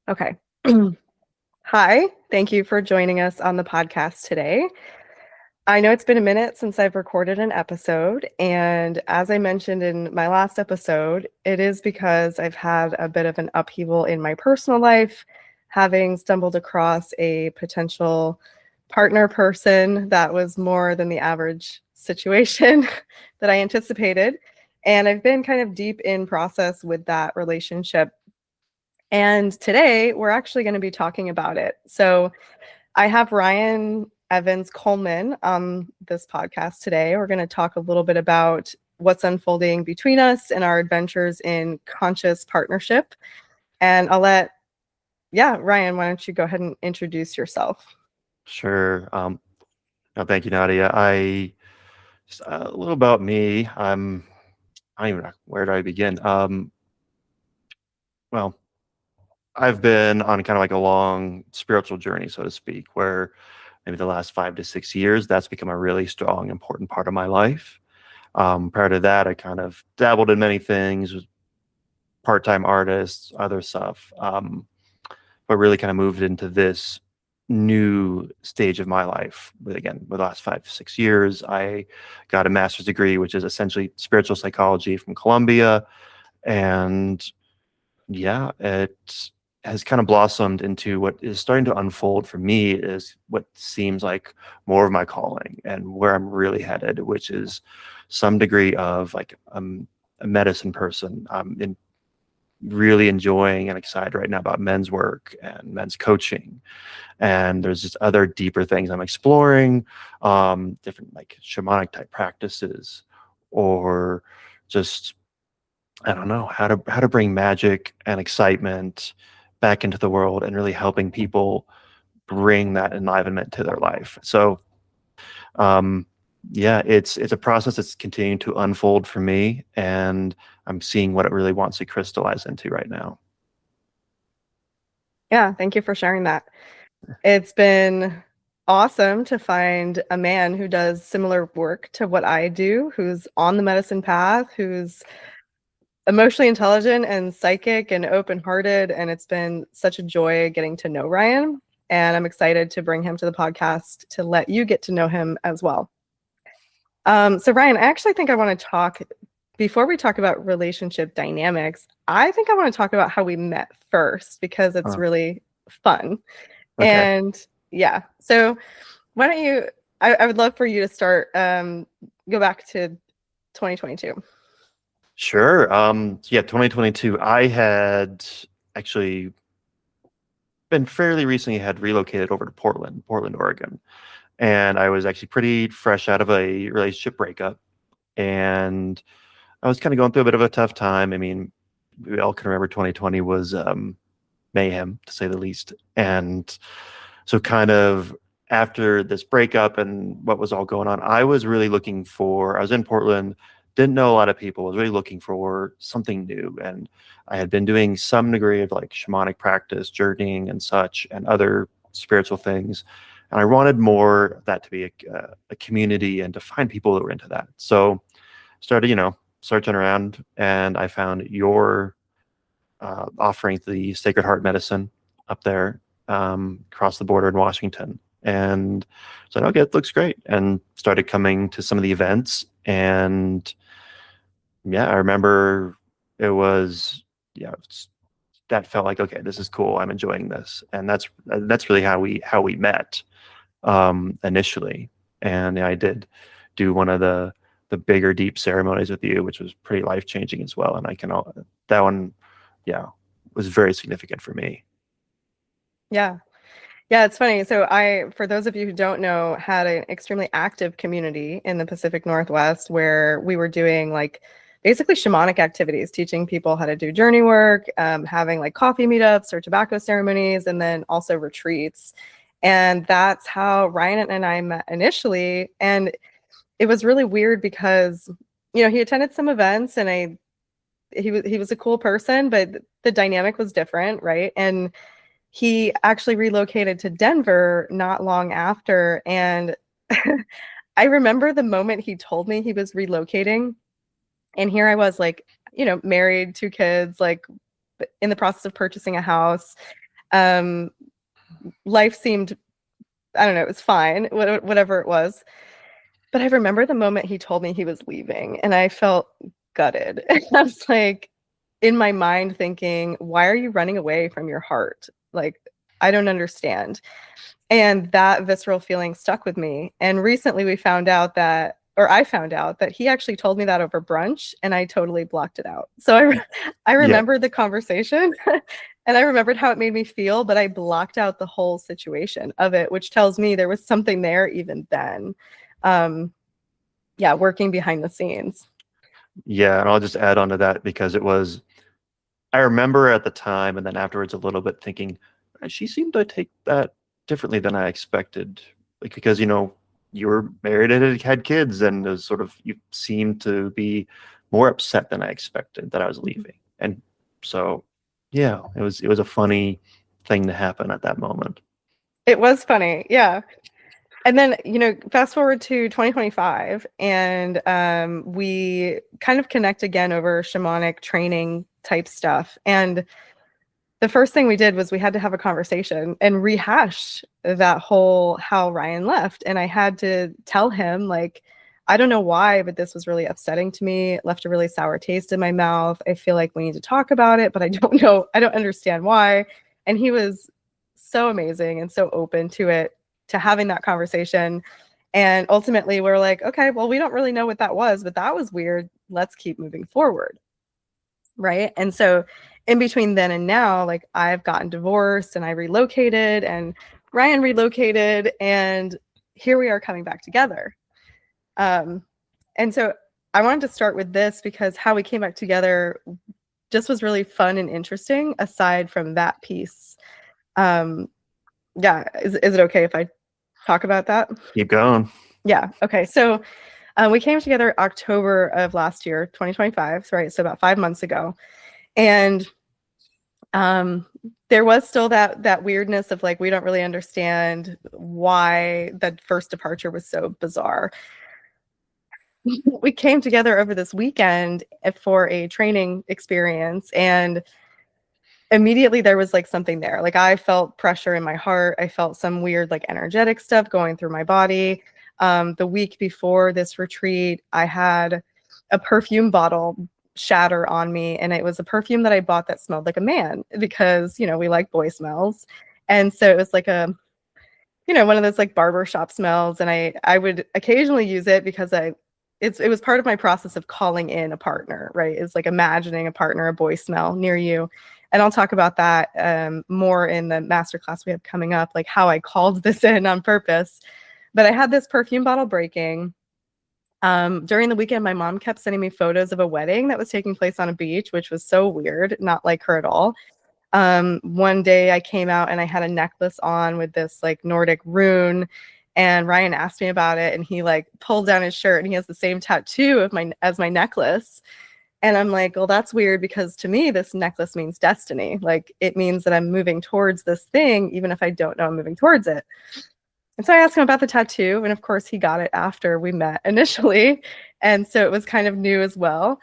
Okay. Hi, thank you for joining us on the podcast today. I know it's been a minute since I've recorded an episode, and as I mentioned in my last episode, it is because I've had a bit of an upheaval in my personal life, having stumbled across a potential partner person that was more than the average situation that I anticipated. And I've been kind of deep in process with that relationship. And today we're actually going to be talking about it. So I have Ryan Evans Coleman on this podcast today. We're going to talk a little bit about what's unfolding between us and our adventures in conscious partnership. And Ryan, why don't you go ahead and introduce yourself? Sure. No, thank you, Nadia. A little about me. I don't even know, where do I begin? Well, I've been on kind of like a long spiritual journey, so to speak, where maybe the last 5 to 6 years, that's become a really strong, important part of my life. Prior to that, I kind of dabbled in many things, was part-time artist, other stuff, but really kind of moved into this new stage of my life. With the last 5 to 6 years, I got a master's degree, which is essentially spiritual psychology from Columbia. And yeah, it has kind of blossomed into what is starting to unfold for me is what seems like more of my calling and where I'm really headed, which is some degree of like a medicine person. I'm really enjoying and excited right now about men's work and men's coaching, and there's just other deeper things I'm exploring, different like shamanic type practices, or just I don't know how to bring magic and excitement back into the world and really helping people bring that enlivenment to their life. So um, yeah, it's a process that's continuing to unfold for me, and I'm seeing what it really wants to crystallize into right now. Yeah, thank you for sharing that. It's been awesome to find a man who does similar work to what I do, who's on the medicine path, who's emotionally intelligent and psychic and open-hearted, and it's been such a joy getting to know Ryan, and I'm excited to bring him to the podcast to let you get to know him as well. So Ryan, I actually think I want to talk before we talk about relationship dynamics. I think I want to talk about how we met first because it's Uh, really fun. okay. And yeah, so why don't you? I would love for you to start. Go back to 2022. Sure. Yeah, 2022. I had actually been fairly recently had relocated over to Portland, Oregon. And I was actually pretty fresh out of a relationship breakup. And I was kind of going through a bit of a tough time. I mean, we all can remember 2020 was mayhem, to say the least. And so, kind of after this breakup and what was all going on, I was really I was in Portland, didn't know a lot of people, was really looking for something new. And I had been doing some degree of like shamanic practice, journeying and such, and other spiritual things. And I wanted more of that to be a community and to find people that were into that. So, started, searching around, and I found your offering the Sacred Heart Medicine up there, across the border in Washington. And said, okay, it looks great. And started coming to some of the events. And yeah, I remember it was, yeah, that felt like, okay, this is cool. I'm enjoying this. And that's really how we met, initially. And yeah, I did do one of the bigger deep ceremonies with you, which was pretty life changing as well. And that one, yeah, was very significant for me. Yeah. Yeah, it's funny. So for those of you who don't know, had an extremely active community in the Pacific Northwest where we were doing like basically shamanic activities, teaching people how to do journey work, having like coffee meetups or tobacco ceremonies, and then also retreats. And that's how Ryan and I met initially. And it was really weird because, he attended some events and he was a cool person, but the dynamic was different, right? And he actually relocated to Denver not long after. And I remember the moment he told me he was relocating. And here I was, like, married, two kids, like in the process of purchasing a house. Um, life seemed, I don't know, it was fine, whatever it was. But I remember the moment he told me he was leaving, and I felt gutted. I was like, in my mind thinking, why are you running away from your heart? Like, I don't understand. And that visceral feeling stuck with me. And recently we found out that, or I found out that he actually told me that over brunch, and I totally blocked it out. So I Yeah. remembered the conversation and I remembered how it made me feel, but I blocked out the whole situation of it, which tells me there was something there even then. Um, yeah, working behind the scenes. Yeah. And I'll just add on to that because I remember at the time and then afterwards a little bit thinking, she seemed to take that differently than I expected. Like, because, you were married and had kids, and it was sort of, you seemed to be more upset than I expected that I was leaving. And so, yeah, it was a funny thing to happen at that moment. It was funny. Yeah. And then, fast forward to 2025, and we kind of connect again over shamanic training type stuff. And the first thing we did was we had to have a conversation and rehash that whole how Ryan left. And I had to tell him, like, I don't know why, but this was really upsetting to me. It left a really sour taste in my mouth. I feel like we need to talk about it, but I don't know. I don't understand why. And he was so amazing and so open to it, to having that conversation. And ultimately, we're like, okay, well, we don't really know what that was, but that was weird. Let's keep moving forward. Right. And so, in between then and now, like, I've gotten divorced and I relocated, and Ryan relocated, and here we are coming back together. Um, and so I wanted to start with this because how we came back together just was really fun and interesting aside from that piece. Um, yeah, is it okay if I talk about that? Keep going. Yeah. Okay. So we came together October of last year, 2025. Right. So about 5 months ago. And there was still that weirdness of like, we don't really understand why that first departure was so bizarre. We came together over this weekend for a training experience, and immediately there was like something there. Like, I felt pressure in my heart. I felt some weird like energetic stuff going through my body. The week before this retreat, I had a perfume bottle shatter on me, and it was a perfume that I bought that smelled like a man because, we like boy smells. And so it was like a, one of those like barber shop smells, and I would occasionally use it because it was part of my process of calling in a partner, right? It's like imagining a partner, a boy smell near you. And I'll talk about that more in the masterclass we have coming up, like how I called this in on purpose. But I had this perfume bottle breaking. During the weekend, my mom kept sending me photos of a wedding that was taking place on a beach, which was so weird, not like her at all. One day I came out and I had a necklace on with this like Nordic rune, and Ryan asked me about it, and he like pulled down his shirt and he has the same tattoo of as my necklace. And I'm like, well, that's weird because to me, this necklace means destiny. Like, it means that I'm moving towards this thing, even if I don't know I'm moving towards it. And so I asked him about the tattoo, and of course he got it after we met initially. And so it was kind of new as well.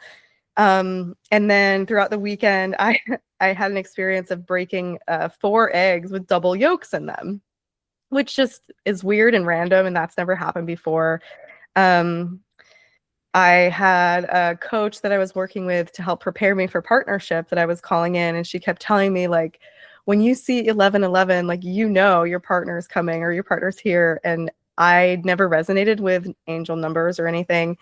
And then throughout the weekend, I had an experience of breaking 4 eggs with double yolks in them, which just is weird and random, and that's never happened before. Um, I had a coach that I was working with to help prepare me for partnership that I was calling in, and she kept telling me, like, when you see 1111, like, your partner is coming or your partner's here. And I never resonated with angel numbers or anything.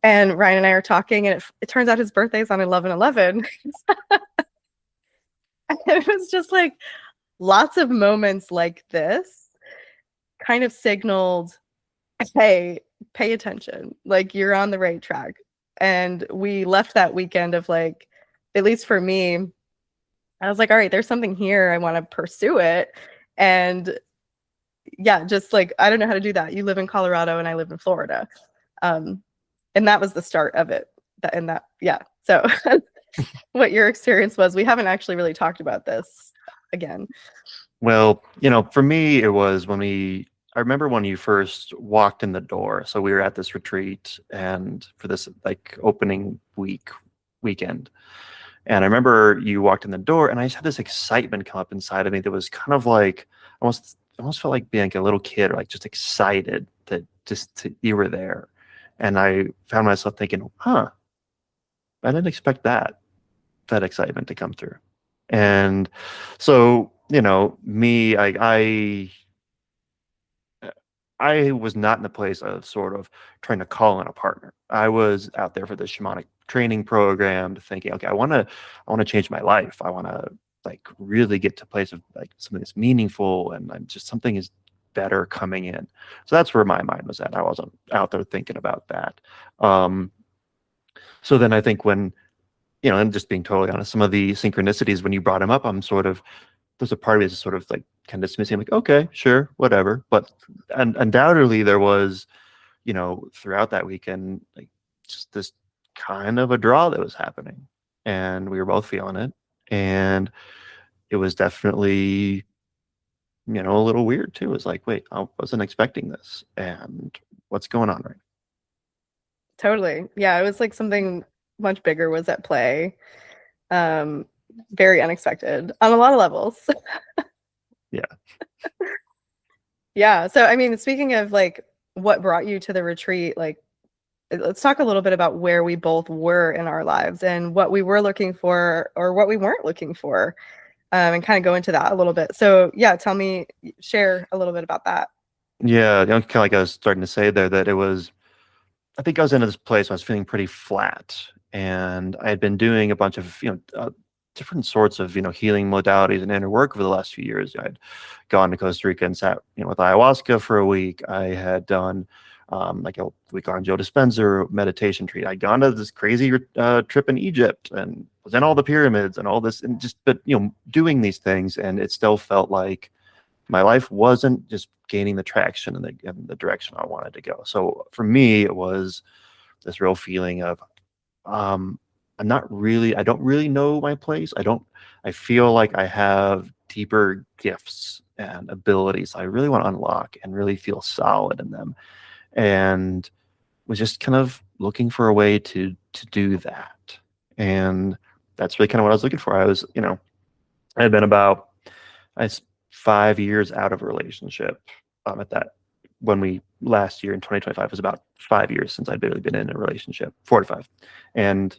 And Ryan and I are talking, and it turns out his birthday is on 1111. It was just like lots of moments like this kind of signaled, hey, pay attention. Like, you're on the right track. And we left that weekend of like, at least for me, I was like, all right, there's something here. I want to pursue it. And yeah, just like, I don't know how to do that. You live in Colorado and I live in Florida. And that was the start of it. Yeah. So what your experience was, we haven't actually really talked about this again. Well, for me, it was I remember when you first walked in the door. So we were at this retreat and for this like opening weekend. And I remember you walked in the door, and I just had this excitement come up inside of me that was kind of like almost felt like being like a little kid, or like just excited that you were there. And I found myself thinking, huh, I didn't expect that excitement to come through. And so, me, I was not in the place of sort of trying to call in a partner. I was out there for the shamanic training program, thinking, okay, I want to change my life. I want to like really get to a place of like something that's meaningful, and I'm just something is better coming in. So that's where my mind was at. I wasn't out there thinking about that. Um, so then I think when, and just being totally honest, some of the synchronicities when you brought them up, I'm sort of, there's a part of me that's sort of like kind of dismissing, like, okay, sure, whatever. But undoubtedly there was, throughout that weekend, like just this kind of a draw that was happening, and we were both feeling it. And it was definitely, a little weird too. It was like, wait, I wasn't expecting this. And what's going on right Totally. Yeah, it was like something much bigger was at play. Very unexpected on a lot of levels. Yeah. Yeah. So, I mean, speaking of like what brought you to the retreat, like let's talk a little bit about where we both were in our lives and what we were looking for or what we weren't looking for, and kind of go into that a little bit. So, yeah, share a little bit about that. Yeah, kind of like I was starting to say there, that it was, I think I was into this place where I was feeling pretty flat, and I had been doing a bunch of different sorts of healing modalities and inner work over the last few years. I'd gone to Costa Rica and sat with ayahuasca for a week. I had done like a week on Joe Dispenza meditation retreat. I'd gone to this crazy trip in Egypt and was in all the pyramids and all this, and just but doing these things, and it still felt like my life wasn't just gaining the traction in the direction I wanted to go. So for me, it was this real feeling of I don't really know my place. I feel like I have deeper gifts and abilities I really want to unlock and really feel solid in them. And was just kind of looking for a way to do that. And that's really kind of what I was looking for. I had been about I was 5 years out of a relationship. At that when we last year in 2025 was about 5 years since I'd really been in a relationship, 4 to 5, and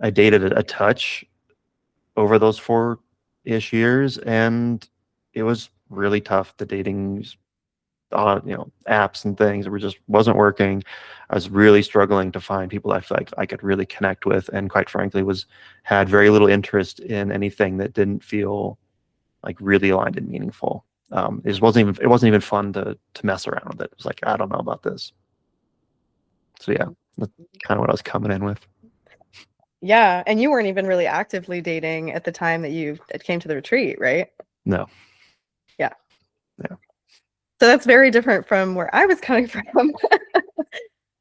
I dated a touch over those 4-ish years, and it was really tough. The dating on apps and things were just wasn't working. I was really struggling to find people I feel like I could really connect with, and quite frankly had very little interest in anything that didn't feel like really aligned and meaningful. It wasn't even fun to mess around with it. It was like, I don't know about this. So yeah, that's kind of what I was coming in with. Yeah. And you weren't even really actively dating at the time that it came to the retreat, right? No. Yeah. Yeah. So that's very different from where I was coming from.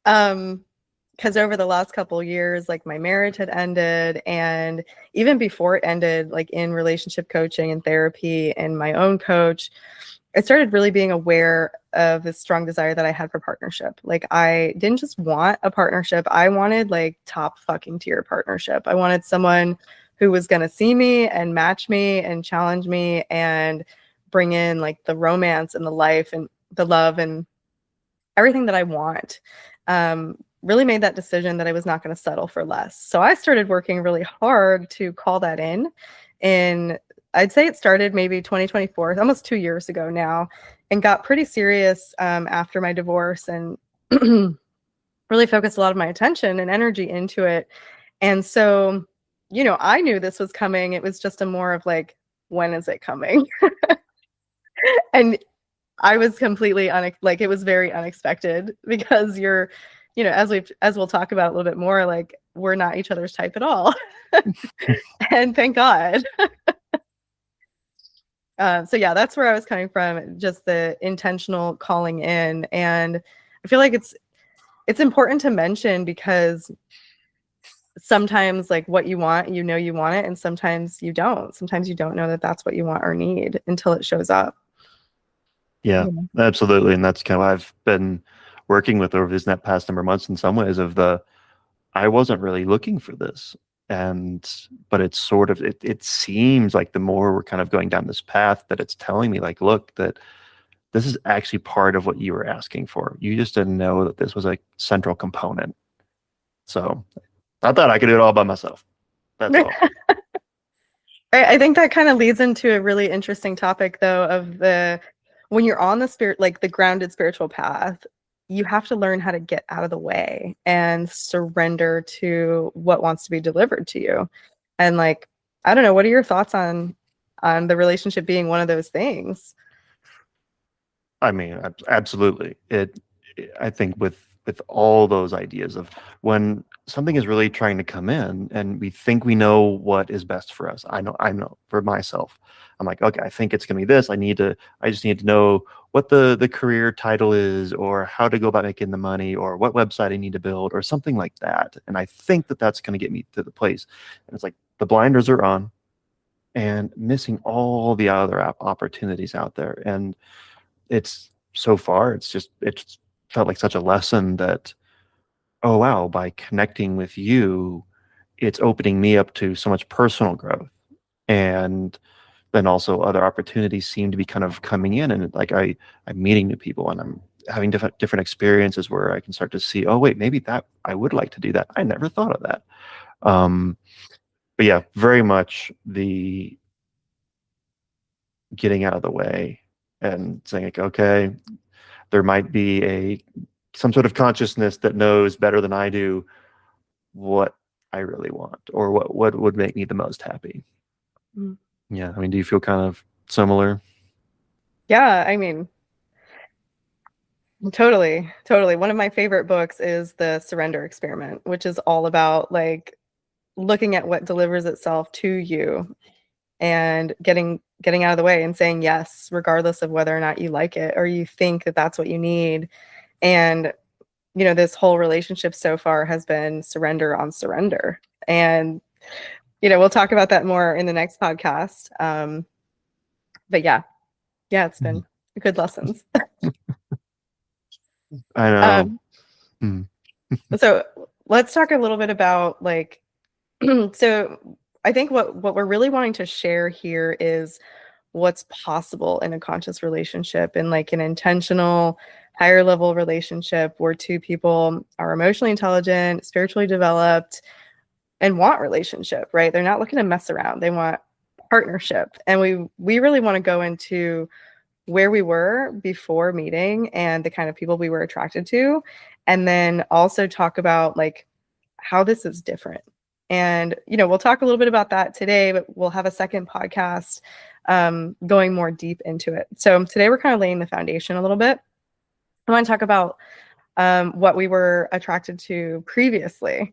Because over the last couple of years, like my marriage had ended, and even before it ended, like in relationship coaching and therapy and my own coach, I started really being aware of this strong desire that I had for partnership. Like I didn't just want a partnership. I wanted like top fucking tier partnership. I wanted someone who was going to see me and match me and challenge me and bring in like the romance and the life and the love and everything that I want. Really made that decision that I was not going to settle for less. So I started working really hard to call that in. And I'd say it started maybe 2024, almost 2 years ago now, and got pretty serious after my divorce, and really focused a lot of my attention and energy into it. And so, I knew this was coming. It was just a more of like, when is it coming? And I was completely like, it was very unexpected because as we'll talk about a little bit more, like we're not each other's type at all. And thank God. So yeah, that's where I was coming from, just the intentional calling in. And I feel like it's important to mention because sometimes like what you want, you want it, and sometimes you don't. Sometimes you don't know that that's what you want or need until it shows up. Yeah, absolutely. And that's kind of what I've been working with over these past number of months in some ways, I wasn't really looking for this. but it's sort of, it seems like the more we're kind of going down this path, that it's telling me like, look, that this is actually part of what you were asking for. You just didn't know that this was a central component. So I thought I could do it all by myself. That's all. I think that kind of leads into a really interesting topic, though, of when you're on the spirit, like the grounded spiritual path, you have to learn how to get out of the way and surrender to what wants to be delivered to you. And like, I don't know, what are your thoughts on the relationship being one of those things? I mean, absolutely. I think with all those ideas of when something is really trying to come in and we think we know what is best for us. I know for myself. I'm like, okay, I think it's gonna be this. I just need to know what the career title is, or how to go about making the money, or what website I need to build, or something like that. And I think that that's gonna get me to the place. And it's like the blinders are on and missing all the other opportunities out there. And it's so far, it's felt like such a lesson that, oh wow, by connecting with you, it's opening me up to so much personal growth. And then also other opportunities seem to be kind of coming in, and like I'm meeting new people, and I'm having different experiences where I can start to see, oh wait, maybe that I would like to do that. I never thought of that. But yeah, very much the getting out of the way and saying like, okay, there might be some sort of consciousness that knows better than I do what I really want, or what would make me the most happy. Mm. Yeah, I mean, do you feel kind of similar? Yeah, I mean, totally, totally. One of my favorite books is The Surrender Experiment, which is all about like looking at what delivers itself to you and getting out of the way and saying yes, regardless of whether or not you like it or you think that that's what you need. And this whole relationship so far has been surrender on surrender. And we'll talk about that more in the next podcast. But yeah, it's been good lessons. I know. Um, Mm. so let's talk a little bit about like, so I think what we're really wanting to share here is what's possible in a conscious relationship, and like an intentional higher level relationship where two people are emotionally intelligent, spiritually developed, and want relationship, right? They're not looking to mess around. They want partnership. And we really want to go into where we were before meeting and the kind of people we were attracted to, and then also talk about like how this is different. And we'll talk a little bit about that today, but we'll have a second podcast going more deep into it. So today we're kind of laying the foundation a little bit. I want to talk about what we were attracted to previously.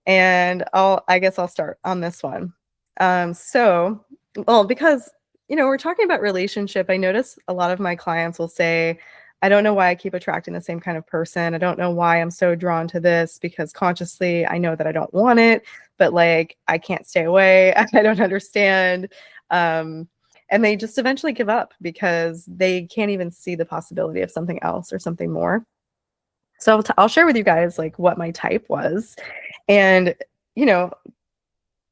And I guess I'll start on this one. Because, we're talking about relationship, I notice a lot of my clients will say, I don't know why I keep attracting the same kind of person. I don't know why I'm so drawn to this, because consciously I know that I don't want it, but like, I can't stay away. I don't understand. And they just eventually give up because they can't even see the possibility of something else or something more. So I'll share with you guys like what my type was. And, you know,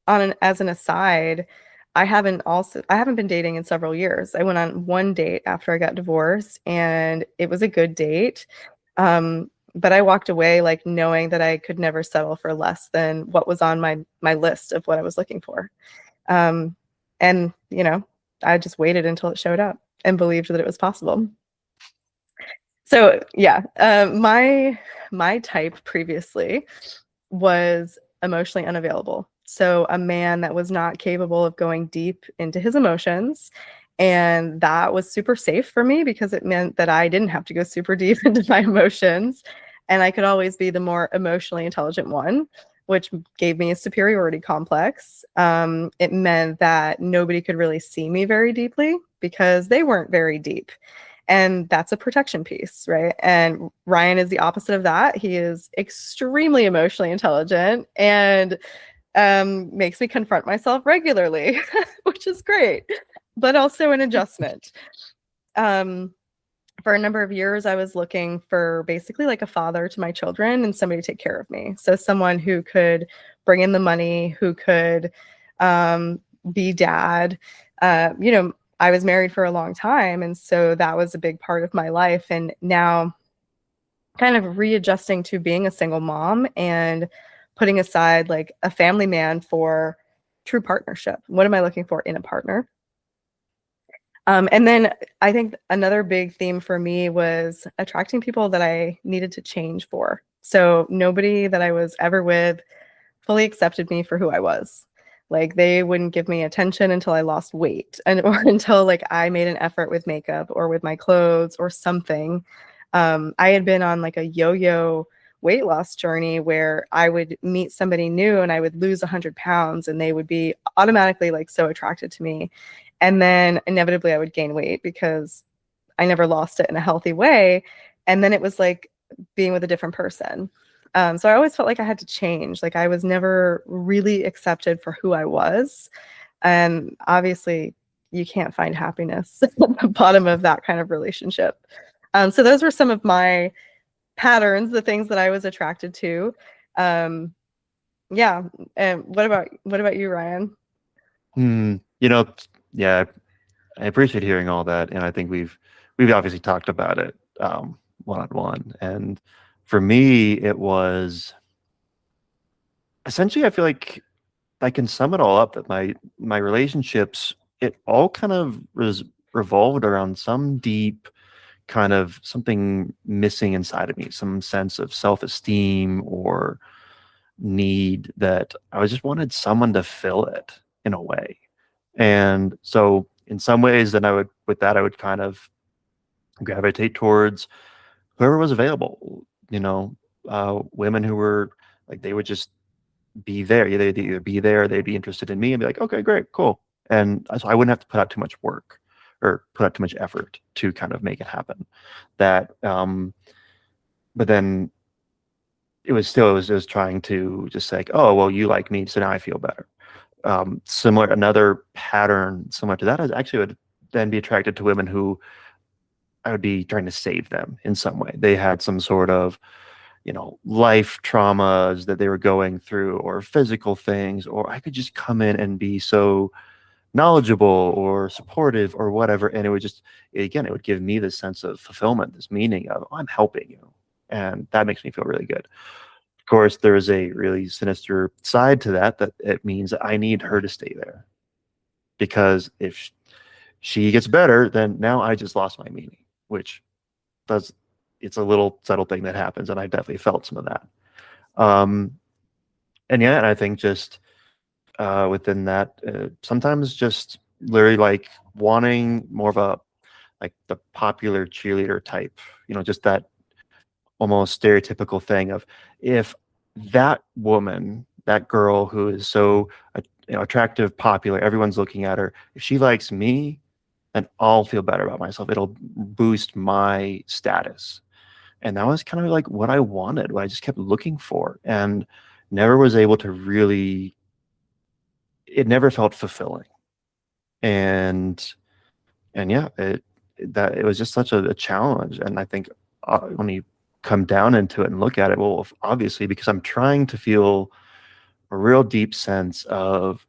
as an aside, I haven't been dating in several years. I went on one date after I got divorced, and it was a good date. But I walked away like knowing that I could never settle for less than what was on my list of what I was looking for. And I just waited until it showed up and believed that it was possible. So yeah, my type previously was emotionally unavailable. So a man that was not capable of going deep into his emotions. And that was super safe for me because it meant that I didn't have to go super deep into my emotions. And I could always be the more emotionally intelligent one, which gave me a superiority complex. It meant that nobody could really see me very deeply because they weren't very deep. And that's a protection piece, right? And Ryan is the opposite of that. He is extremely emotionally intelligent and makes me confront myself regularly, which is great, but also an adjustment. For a number of years, I was looking for basically like a father to my children and somebody to take care of me. So someone who could bring in the money, who could be dad. You know, I was married for a long time, and so that was a big part of my life. And now kind of readjusting to being a single mom and putting aside like a family man for true partnership. What am I looking for in a partner? And then I think another big theme for me was attracting people that I needed to change for. So nobody that I was ever with fully accepted me for who I was. Like they wouldn't give me attention until I lost weight and or until like I made an effort with makeup or with my clothes or something. I had been on like a yo-yo weight loss journey where I would meet somebody new and I would lose 100 pounds and they would be automatically like so attracted to me. And then inevitably I would gain weight because I never lost it in a healthy way. And then it was like being with a different person. So I always felt like I had to change. Like I was never really accepted for who I was. And obviously, you can't find happiness at the bottom of that kind of relationship. So those were some of my patterns, the things that I was attracted to. Yeah. And what about you, Ryan? You know, yeah, I appreciate hearing all that, and I think we've obviously talked about it one on one. And for me, it was essentially, I feel like I can sum it all up that my relationships, it all kind of revolved around some deep kind of something missing inside of me, some sense of self-esteem or need that I just wanted someone to fill it in a way. And so in some ways, then I would kind of gravitate towards whoever was available, women who were like, they would just be there. They'd either be there, or they'd be interested in me and be like, okay, great, cool. And so I wouldn't have to put out too much work or put out too much effort to kind of make it happen. That, but then it was trying to just say, like, oh, well, you like me, so now I feel better. Another pattern similar to that is actually would then be attracted to women who I would be trying to save them in some way. They had some sort of, life traumas that they were going through or physical things, or I could just come in and be so knowledgeable or supportive or whatever. And it would just, again, it would give me this sense of fulfillment, this meaning of, oh, I'm helping you. And that makes me feel really good. Of course, there is a really sinister side to that, that it means that I need her to stay there. Because if she gets better, then now I just lost my meaning, which does, it's a little subtle thing that happens. And I definitely felt some of that. And yeah, and I think just within that, sometimes just literally like wanting more of a, like the popular cheerleader type, just that almost stereotypical thing of, if that woman, that girl who is so attractive, popular, everyone's looking at her, if she likes me, then I'll feel better about myself. It'll boost my status. And that was kind of like what I wanted, what I just kept looking for, and never was able to really, it never felt fulfilling. And yeah, it was just such a challenge. And I think when you come down into it and look at it, well, obviously, because I'm trying to feel a real deep sense of,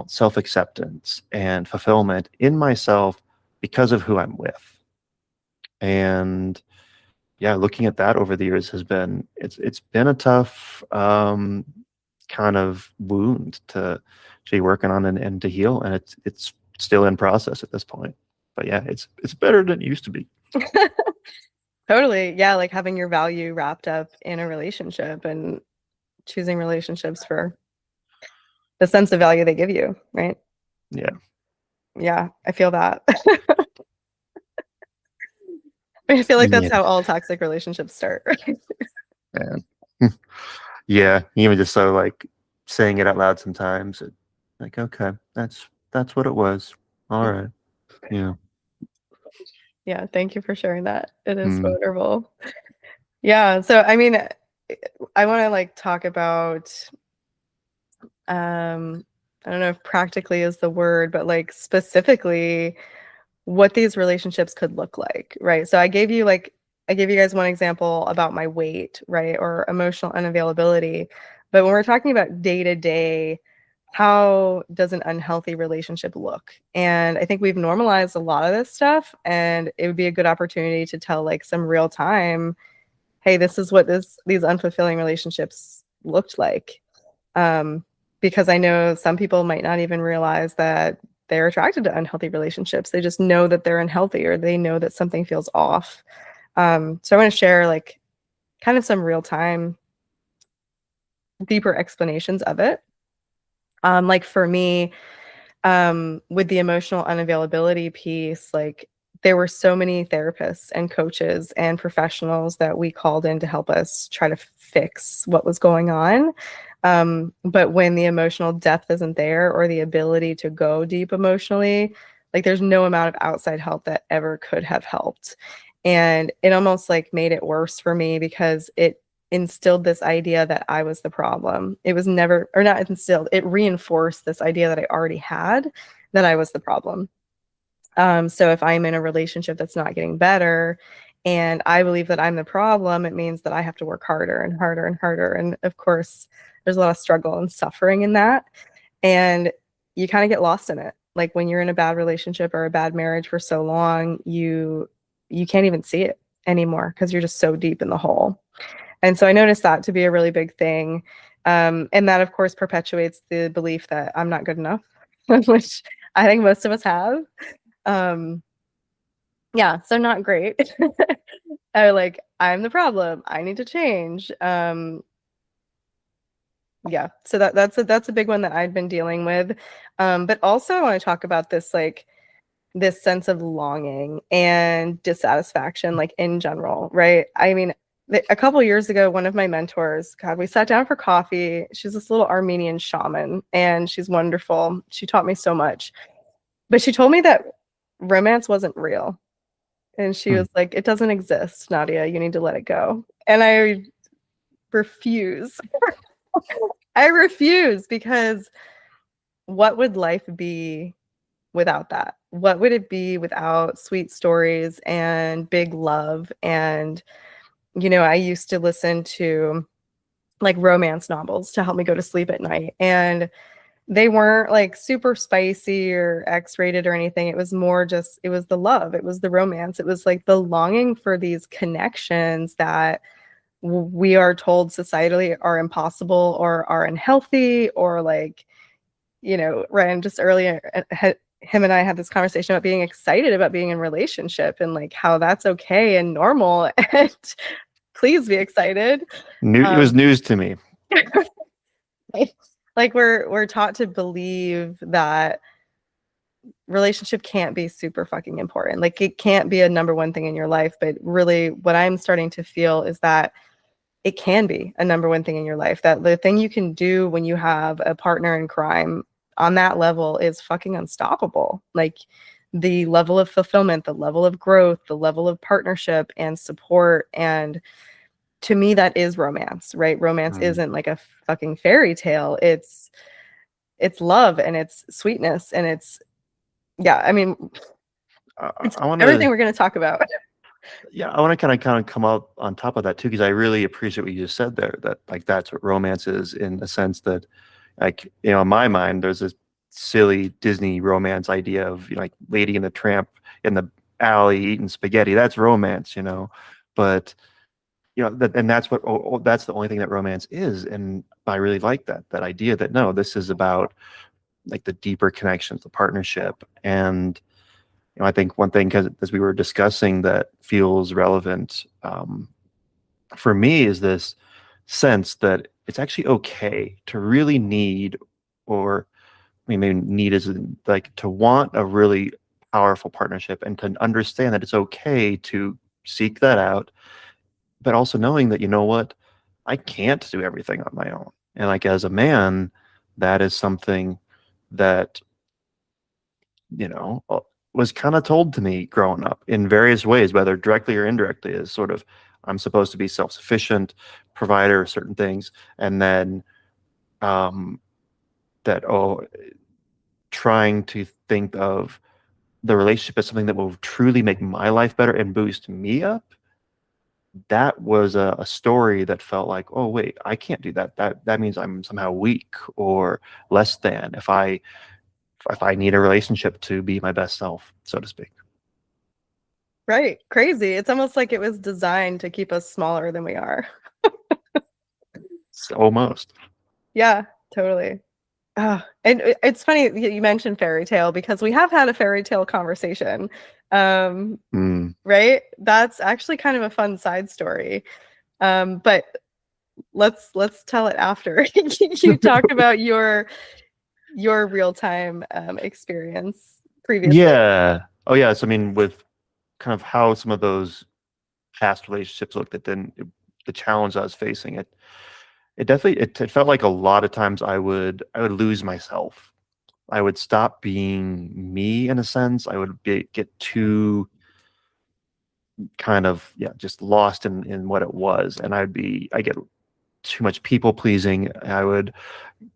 self-acceptance and fulfillment in myself because of who I'm with. And yeah, looking at that over the years has been, it's been a tough kind of wound to be working on and to heal. And it's still in process at this point. But yeah, it's better than it used to be. Totally. Yeah, like having your value wrapped up in a relationship and choosing relationships for the sense of value they give you, right? Yeah. Yeah, I feel that. I feel like that's Yeah. how all toxic relationships start. Yeah. Yeah. Even just so like saying it out loud sometimes, like, okay, that's what it was. All right. Yeah. Yeah, thank you for sharing that. It is Mm. vulnerable. Yeah, so I mean, I want to like talk about I don't know if practically is the word, but like specifically what these relationships could look like, right? So I gave you guys one example about my weight, right? Or emotional unavailability. But when we're talking about day to day, how does an unhealthy relationship look? And I think we've normalized a lot of this stuff, and it would be a good opportunity to tell like some real time, hey, this is what these unfulfilling relationships looked like. Um, because I know some people might not even realize that they're attracted to unhealthy relationships. They just know that they're unhealthy, or they know that something feels off. So I want to share like kind of some real time, deeper explanations of it. Like for me, with the emotional unavailability piece, like there were so many therapists and coaches and professionals that we called in to help us try to fix what was going on. But when the emotional depth isn't there, or the ability to go deep emotionally, like there's no amount of outside help that ever could have helped. And it almost like made it worse for me, because it instilled this idea that I was the problem. It was never, or not instilled, it reinforced this idea that I already had, that I was the problem. So if I'm in a relationship that's not getting better, and I believe that I'm the problem, it means that I have to work harder and harder and harder. And of course, there's a lot of struggle and suffering in that. And you kind of get lost in it. Like when you're in a bad relationship or a bad marriage for so long, you can't even see it anymore, because you're just so deep in the hole. And so I noticed that to be a really big thing. And that, of course, perpetuates the belief that I'm not good enough, which I think most of us have. Um, yeah, so not great. Like, I'm the problem. I need to change. Yeah, so that's a big one that I've been dealing with. But also I want to talk about this, like this sense of longing and dissatisfaction, like in general, right? I mean, a couple years ago, one of my mentors, God, we sat down for coffee. She's this little Armenian shaman, and she's wonderful. She taught me so much. But she told me that romance wasn't real. And she Hmm. was like, it doesn't exist, Nadia. You need to let it go. And I refuse. I refuse, because what would life be without that? What would it be without sweet stories and big love? And, I used to listen to like romance novels to help me go to sleep at night. And they weren't like super spicy or X-rated or anything. It was more just, it was the love, it was the romance, it was like the longing for these connections that we are told societally are impossible or are unhealthy, or like, Ryan just earlier, him and I had this conversation about being excited about being in relationship, and like how that's okay and normal, and please be excited. It was Um, news to me. like we're taught to believe that relationship can't be super fucking important. Like it can't be a number one thing in your life. But really, what I'm starting to feel is that it can be a number one thing in your life. That the thing you can do when you have a partner in crime on that level is fucking unstoppable. Like the level of fulfillment, the level of growth, the level of partnership and support. And to me, that is romance, right? Romance Mm. isn't like a fucking fairy tale. It's love, and it's sweetness, and it's, yeah, I mean, it's I want everything to, we're going to talk about. yeah, I want to kind of come out on top of that too, because I really appreciate what you just said there. That like that's what romance is, in the sense that, like, in my mind, there's this silly Disney romance idea of, like Lady and the Tramp in the alley eating spaghetti. That's romance, but and that's what that's the only thing that romance is. And I really like that idea that no, this is about like the deeper connections, the partnership. And I think one thing, because as we were discussing, that feels relevant for me, is this sense that it's actually okay to really need, or I mean, maybe need is like to want a really powerful partnership, and to understand that it's okay to seek that out, but also knowing that, you know what, I can't do everything on my own. And like as a man, that is something that, you know, uh, was kind of told to me growing up in various ways, whether directly or indirectly, is sort of, I'm supposed to be self-sufficient, provider of certain things, and then um, that, trying to think of the relationship as something that will truly make my life better and boost me up, that was a story that felt like, oh wait, I can't do that. That means I'm somehow weak or less than if I need a relationship to be my best self, so to speak. Right. Crazy. It's almost like it was designed to keep us smaller than we are. So almost. Yeah, totally. And it's funny you mentioned fairy tale because we have had a fairy tale conversation. Um, Mm. right? That's actually kind of a fun side story. But let's tell it after you talk about your real-time experience previously. Yeah. Oh yeah. So I mean, with kind of how some of those past relationships looked, the challenge I was facing, it definitely it felt like a lot of times I would lose myself. I would stop being me in a sense. I would get too kind of, yeah, just lost in what it was, and I get too much people pleasing. I would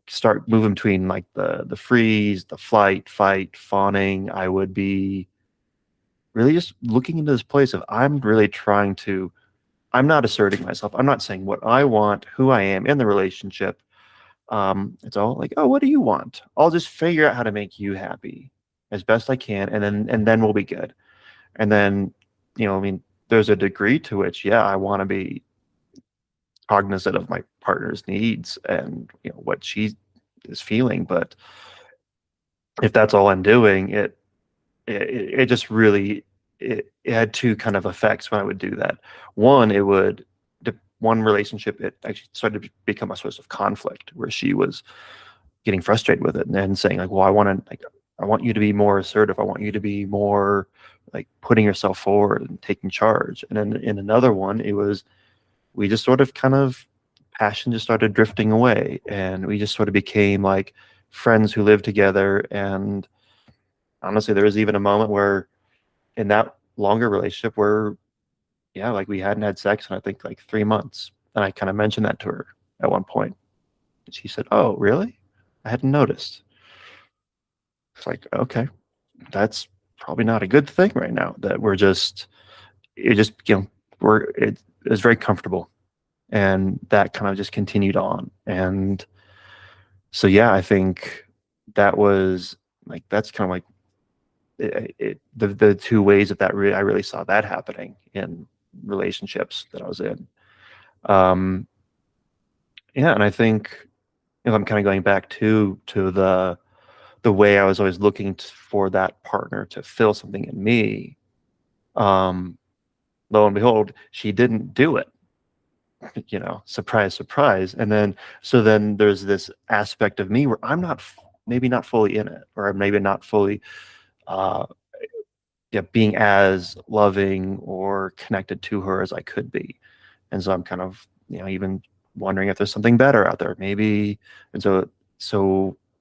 start moving between like the freeze, the flight, fight, fawning. I would be really just looking into this place of I'm not asserting myself. I'm not saying what I want, who I am in the relationship. It's all like, oh, what do you want? I'll just figure out how to make you happy as best I can, and then we'll be good. And then, I mean, there's a degree to which, yeah, I want to be cognizant of my partner's needs and what she is feeling. But if that's all I'm doing, it just really it had two kind of effects when I would do that. One, one relationship, it actually started to become a source of conflict where she was getting frustrated with it and then saying like, well, I want you to be more assertive. I want you to be more like putting yourself forward and taking charge. And then in another one, we just sort of kind of passion just started drifting away, and we just sort of became like friends who lived together. And honestly, there was even a moment where in that longer relationship where, yeah, like we hadn't had sex in I think like 3 months. And I kind of mentioned that to her at one point. And she said, oh, really? I hadn't noticed. It's like, okay, that's probably not a good thing right now that it just, it's very comfortable. And that kind of just continued on. And so, yeah, I think that was like, that's kind of like the two ways I really saw that happening in relationships that I was in. Um, yeah, and I think if I'm kind of going back to the way I was always looking for that partner to fill something in me, um, lo and behold, she didn't do it. Surprise, surprise. And then there's this aspect of me where I'm not maybe not fully in it, or maybe not fully uh, yeah, being as loving or connected to her as I could be. And so I'm kind of, even wondering if there's something better out there, maybe. And so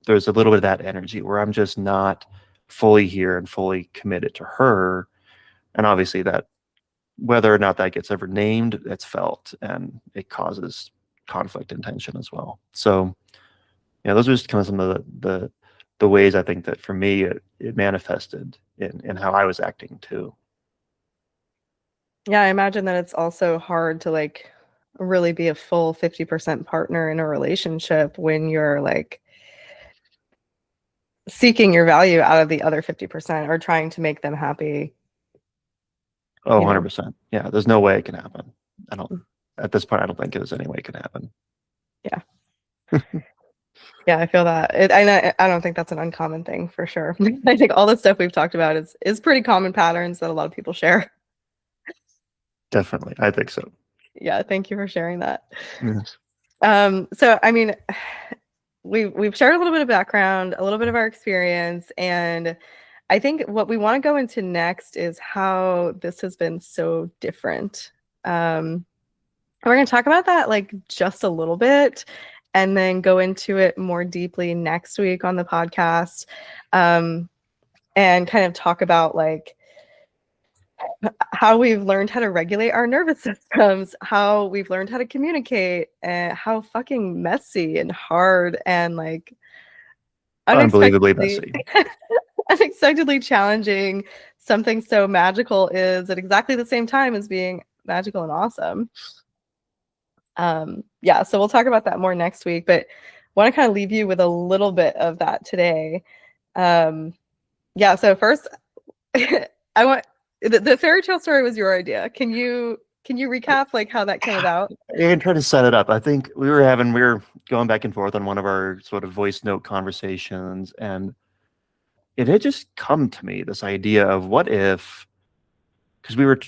there's a little bit of that energy where I'm just not fully here and fully committed to her. And obviously that whether or not that gets ever named, it's felt and it causes conflict and tension as well. So yeah, those are just kind of some of the ways I think that for me it manifested in how I was acting too. Yeah, I imagine that it's also hard to like really be a full 50% partner in a relationship when you're like seeking your value out of the other 50% or trying to make them happy, Oh, you know. 100%. Yeah, there's no way it can happen. I don't At this point I don't think there's any way it can happen. Yeah. Yeah, I feel that. I don't think that's an uncommon thing for sure. I think all the stuff we've talked about is pretty common patterns that a lot of people share. Definitely. I think so. Yeah, thank you for sharing that. Yes. So I mean, we've shared a little bit of background, a little bit of our experience, and I think what we want to go into next is how this has been so different. We're going to talk about that like just a little bit and then go into it more deeply next week on the podcast, and kind of talk about like how we've learned how to regulate our nervous systems, how we've learned how to communicate, and how fucking messy and hard and like Unbelievably unexpectedly messy. unexpectedly challenging something so magical is at exactly the same time as being magical and awesome. Yeah, so we'll talk about that more next week, but want to kind of leave you with a little bit of that today. Yeah, so first I want the fairy tale story was your idea. Can you recap like how that came about? And try to set it up. I think we were going back and forth on one of our sort of voice note conversations, and it had just come to me, this idea of what if, because we were,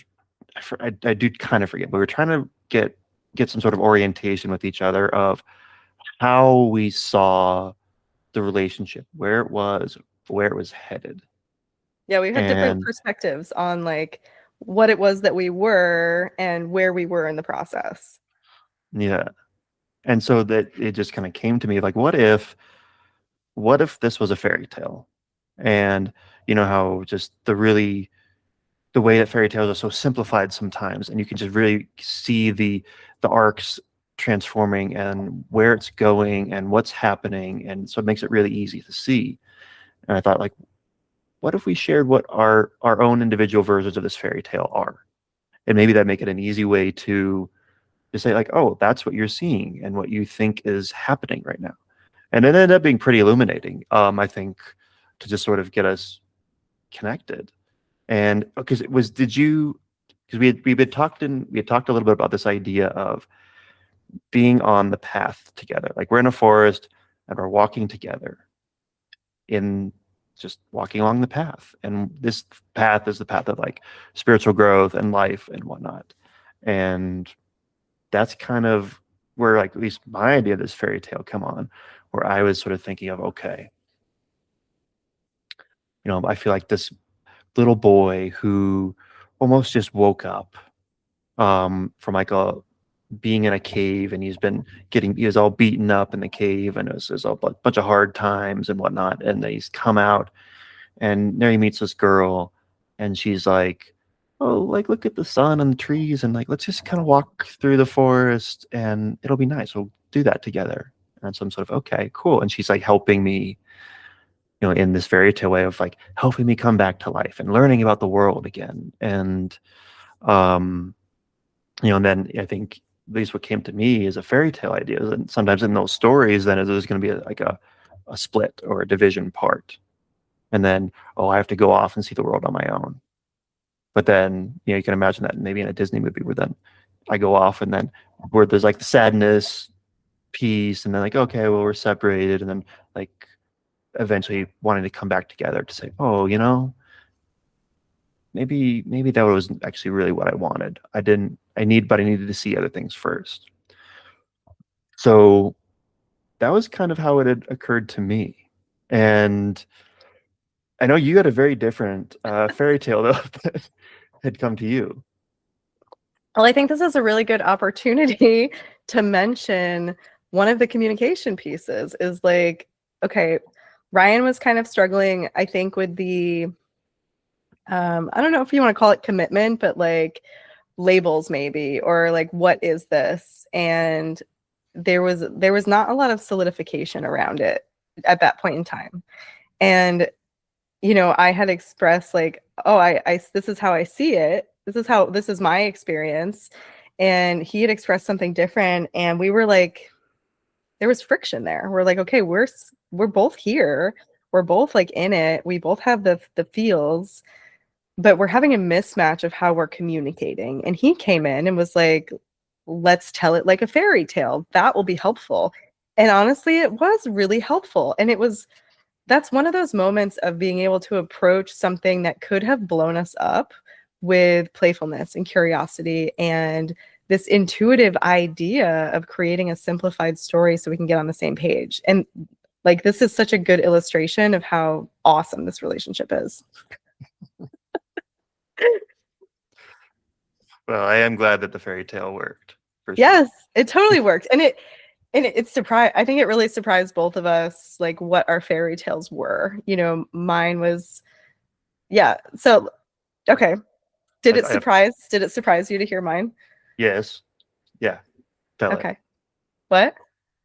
I do kind of forget, but we were trying to get some sort of orientation with each other of how we saw the relationship, where it was headed. Yeah, we had different And perspectives on like what it was that we were and where we were in the process. yeah. And so that it just kind of came to me like, what if this was a fairy tale? And you know how just the way that fairy tales are so simplified sometimes, and you can just really see the arcs transforming and where it's going and what's happening, and so it makes it really easy to see. And I thought, like, what if we shared what our own individual versions of this fairy tale are, and maybe that make it an easy way to say like, oh, that's what you're seeing and what you think is happening right now. And it ended up being pretty illuminating, I think, to just sort of get us connected. And because it was, because we had talked a little bit about this idea of being on the path together. Like we're in a forest and we're walking together in just walking along the path. And this path is the path of like spiritual growth and life and whatnot. And that's kind of where like at least my idea of this fairy tale come on, where I was sort of thinking of, okay, I feel like this little boy who almost just woke up from like a being in a cave, and he was all beaten up in the cave, and it was a bunch of hard times and whatnot, and then he's come out, and there he meets this girl, and she's like, oh, like look at the sun and the trees, and like let's just kind of walk through the forest and it'll be nice, we'll do that together. And so I'm sort of, okay, cool. And she's like helping me, in this fairy tale way of like helping me come back to life and learning about the world again. And um and then I think at least what came to me is a fairy tale idea, and sometimes in those stories then there's going to be like a split or a division part, and then, oh, I have to go off and see the world on my own. But then, you can imagine that maybe in a Disney movie where then I go off, and then where there's like the sadness piece, and then like, okay, well, we're separated, and then like eventually wanting to come back together to say, oh, maybe that was actually really what I wanted. I needed to see other things first. So that was kind of how it had occurred to me. And I know you had a very different fairy tale though that had come to you. Well, I think this is a really good opportunity to mention one of the communication pieces is like, okay, Ryan was kind of struggling, I think, with the, I don't know if you want to call it commitment, but like labels maybe, or like, what is this? And there was not a lot of solidification around it at that point in time. And I had expressed like, oh, I this is how I see it. This is my experience. And he had expressed something different. And we were like, there was friction there. We're like, okay, we're both here. We're both like in it. We both have the feels, but we're having a mismatch of how we're communicating. And he came in and was like, let's tell it like a fairy tale. That will be helpful. And honestly, it was really helpful. And that's one of those moments of being able to approach something that could have blown us up with playfulness and curiosity and this intuitive idea of creating a simplified story so we can get on the same page. And like, this is such a good illustration of how awesome this relationship is. Well, I am glad that the fairy tale worked. Yes, it totally worked. It's surprised. I think it really surprised both of us, like what our fairy tales were. Mine was, yeah. So, okay. Did it surprise you to hear mine? Yes. Yeah. Tell it. Okay. What?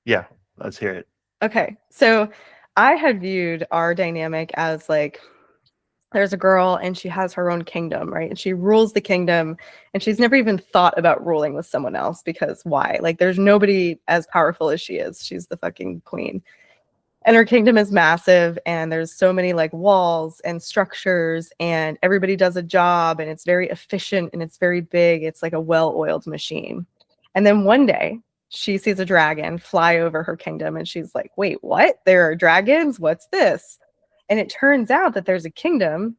Yeah. Let's hear it. Okay. So I had viewed our dynamic as like there's a girl and she has her own kingdom, right? And she rules the kingdom and she's never even thought about ruling with someone else because why? Like there's nobody as powerful as she is. She's the fucking queen. And her kingdom is massive and there's so many like walls and structures and everybody does a job and it's very efficient and it's very big. It's like a well-oiled machine. And then one day she sees a dragon fly over her kingdom and she's like, wait, what? There are dragons? What's this? And it turns out that there's a kingdom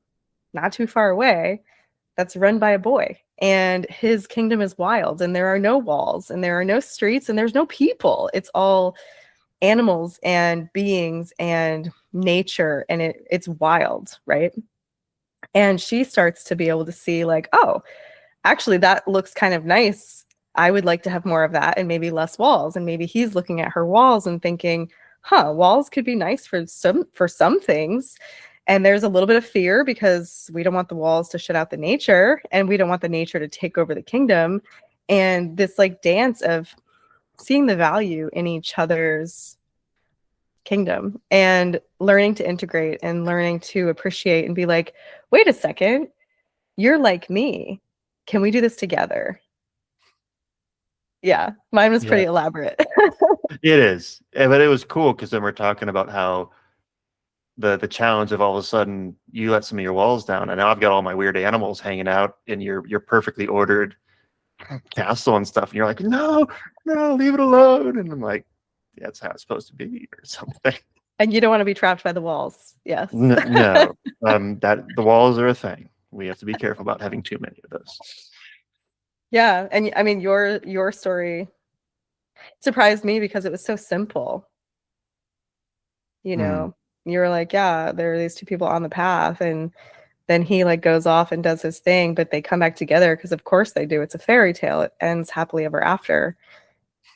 not too far away that's run by a boy. And his kingdom is wild and there are no walls and there are no streets and there's no people. It's all animals and beings and nature and it's wild, right? And she starts to be able to see like, oh, actually that looks kind of nice. I would like to have more of that and maybe less walls. And maybe he's looking at her walls and thinking, walls could be nice for some things. And there's a little bit of fear because we don't want the walls to shut out the nature and we don't want the nature to take over the kingdom. And this like dance of seeing the value in each other's kingdom and learning to integrate and learning to appreciate and be like, wait a second, you're like me. Can we do this together? Yeah, mine was pretty elaborate. It is. But it was cool because then we're talking about how the challenge of all of a sudden you let some of your walls down and now I've got all my weird animals hanging out in your perfectly ordered castle and stuff. And you're like, no, leave it alone. And I'm like, yeah, that's how it's supposed to be or something. And you don't want to be trapped by the walls. Yes. No, that the walls are a thing. We have to be careful about having too many of those. Yeah. And I mean, your story surprised me because it was so simple. You know, you were like, yeah, there are these two people on the path. And then he like goes off and does his thing, but they come back together because of course they do. It's a fairy tale. It ends happily ever after.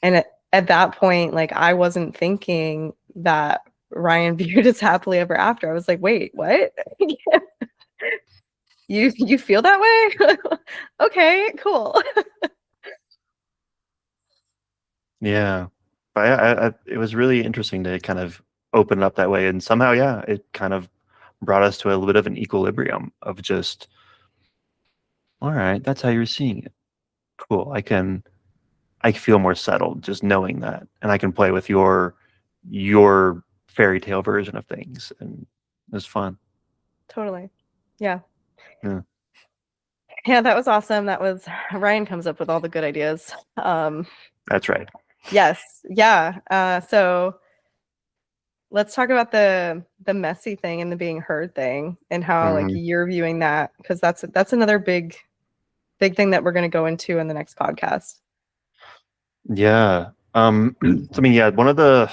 And at that point, like I wasn't thinking that Ryan viewed as happily ever after. I was like, wait, what? You feel that way? Okay, cool. Yeah, but it was really interesting to kind of open it up that way, and somehow, yeah, it kind of brought us to a little bit of an equilibrium of just, all right, that's how you're seeing it. Cool. I feel more settled just knowing that, and I can play with your fairy tale version of things, and it was fun. Totally. Yeah. Yeah. Yeah, that was awesome. That was Ryan comes up with all the good ideas. That's right. Yes. Yeah. So let's talk about the messy thing and the being heard thing and how like you're viewing that because that's another big thing that we're going to go into in the next podcast. Yeah. I mean, yeah, one of the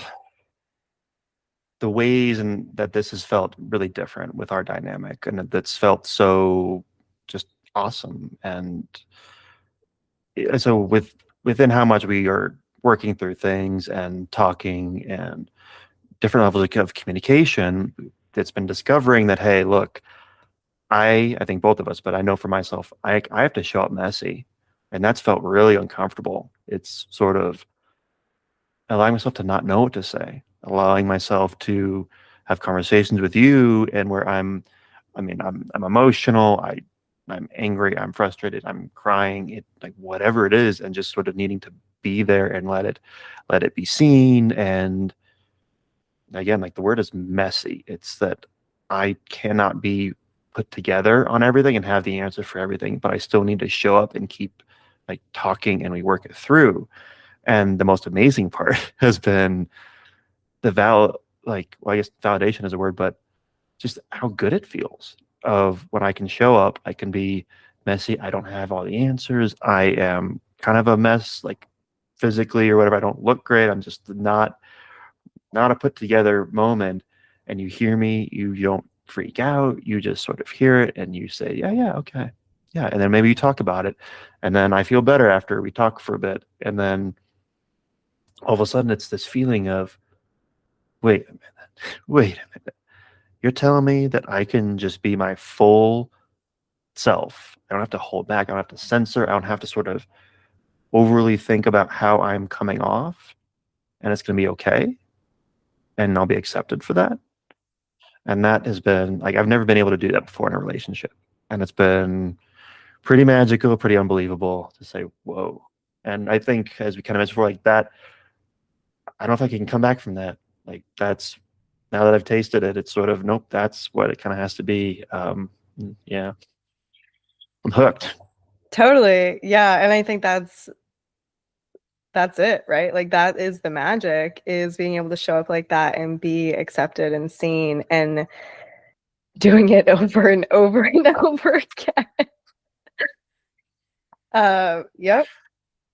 ways and that this has felt really different with our dynamic and that's felt so just awesome. And so within how much we are working through things and talking and different levels of communication, it's been discovering that, hey, look, I think both of us, but I know for myself, I have to show up messy. And that's felt really uncomfortable. It's sort of allowing myself to not know what to say, allowing myself to have conversations with you and where I'm emotional, I'm angry, I'm frustrated, I'm crying, it like whatever it is, and just sort of needing to be there and let it be seen. And again, like the word is messy. It's that I cannot be put together on everything and have the answer for everything, but I still need to show up and keep like talking and we work it through. And the most amazing part has been I guess validation is a word, but just how good it feels of when I can show up, I can be messy. I don't have all the answers. I am kind of a mess, like physically or whatever. I don't look great. I'm just not a put together moment. And you hear me, you don't freak out. You just sort of hear it and you say, yeah, okay. Yeah. And then maybe you talk about it. And then I feel better after we talk for a bit. And then all of a sudden it's this feeling of, wait a minute. You're telling me that I can just be my full self. I don't have to hold back. I don't have to censor. I don't have to sort of overly think about how I'm coming off. And it's going to be okay. And I'll be accepted for that. And that has been like, I've never been able to do that before in a relationship. And it's been pretty magical, pretty unbelievable to say, whoa. And I think, as we kind of mentioned before, like that, I don't know if I can come back from that. Like that's, now that I've tasted it, it's sort of, nope, that's what it kind of has to be. Yeah, I'm hooked. Totally. Yeah. And I think that's it, right? Like that is the magic, is being able to show up like that and be accepted and seen and doing it over and over and over again. Yep.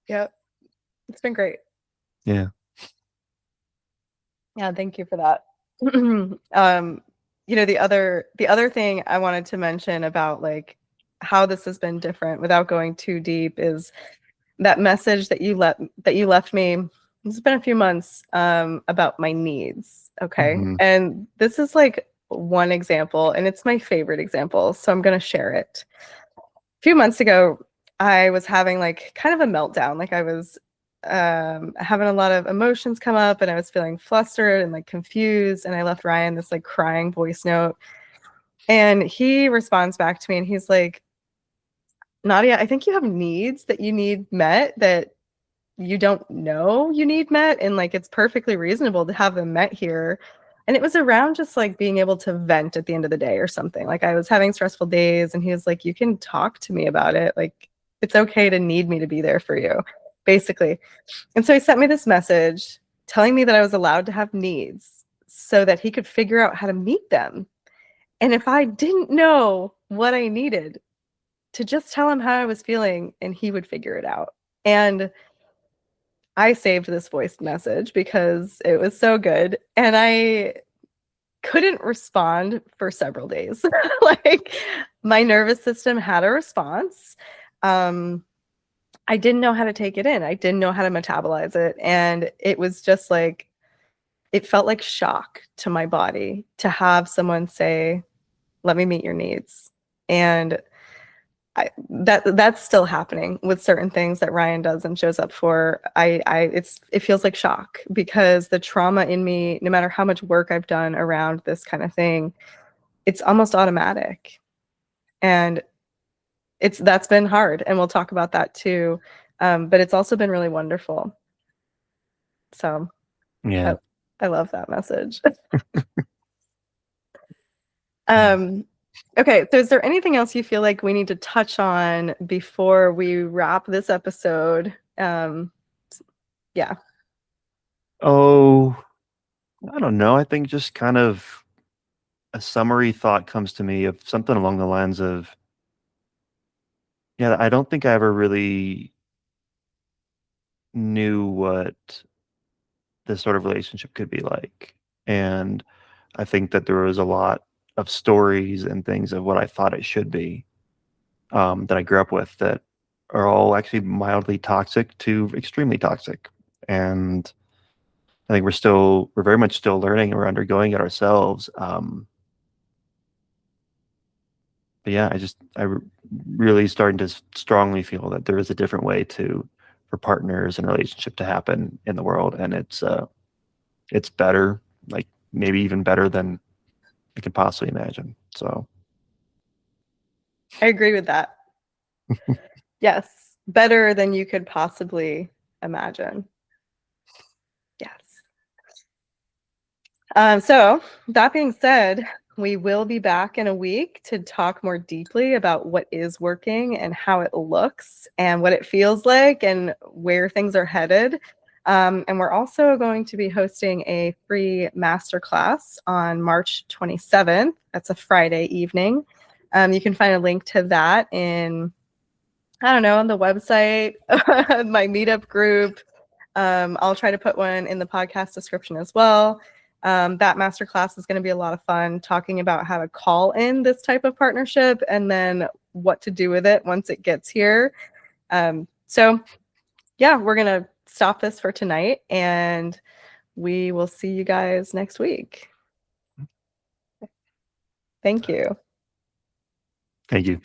Yep. It's been great. Yeah. Yeah, thank you for that. The other thing I wanted to mention about like how this has been different without going too deep is that message that you left me. It's been a few months about my needs. Okay. Mhm. And this is like one example, and it's my favorite example. So I'm gonna share it. A few months ago, I was having like kind of a meltdown. Like I was having a lot of emotions come up and I was feeling flustered and like confused. And I left Ryan this like crying voice note. And he responds back to me and he's like, Nadia, I think you have needs that you need met that you don't know you need met. And like it's perfectly reasonable to have them met here. And it was around just like being able to vent at the end of the day or something. Like I was having stressful days and he was like, you can talk to me about it. Like it's okay to need me to be there for you, basically. And so he sent me this message telling me that I was allowed to have needs so that he could figure out how to meet them. And if I didn't know what I needed, to just tell him how I was feeling and he would figure it out. And I saved this voice message because it was so good. And I couldn't respond for several days. Like my nervous system had a response. I didn't know how to take it in. I didn't know how to metabolize it. And it was just like, it felt like shock to my body to have someone say, let me meet your needs. And that's still happening with certain things that Ryan does and shows up for. It feels like shock because the trauma in me, no matter how much work I've done around this kind of thing, it's almost automatic. And that's been hard. And we'll talk about that too. But it's also been really wonderful. So Yeah. I love that message. Okay, so is there anything else you feel like we need to touch on before we wrap this episode? Yeah. Oh, I don't know. I think just kind of a summary thought comes to me of something along the lines of, yeah, I don't think I ever really knew what this sort of relationship could be like. And I think that there was a lot of stories and things of what I thought it should be, that I grew up with, that are all actually mildly toxic to extremely toxic. And I think we're very much still learning, or undergoing it ourselves. But yeah, really starting to strongly feel that there is a different way for partners and relationship to happen in the world. And it's better, like maybe even better than I could possibly imagine. So I agree with that. Yes, better than you could possibly imagine. Yes. So that being said, we will be back in a week to talk more deeply about what is working and how it looks and what it feels like and where things are headed. And we're also going to be hosting a free masterclass on March 27th. That's a Friday evening. You can find a link to that I don't know, on the website, my meetup group. I'll try to put one in the podcast description as well. That masterclass is going to be a lot of fun, talking about how to call in this type of partnership and then what to do with it once it gets here. So yeah, we're going to stop this for tonight and we will see you guys next week. Thank you. thank you.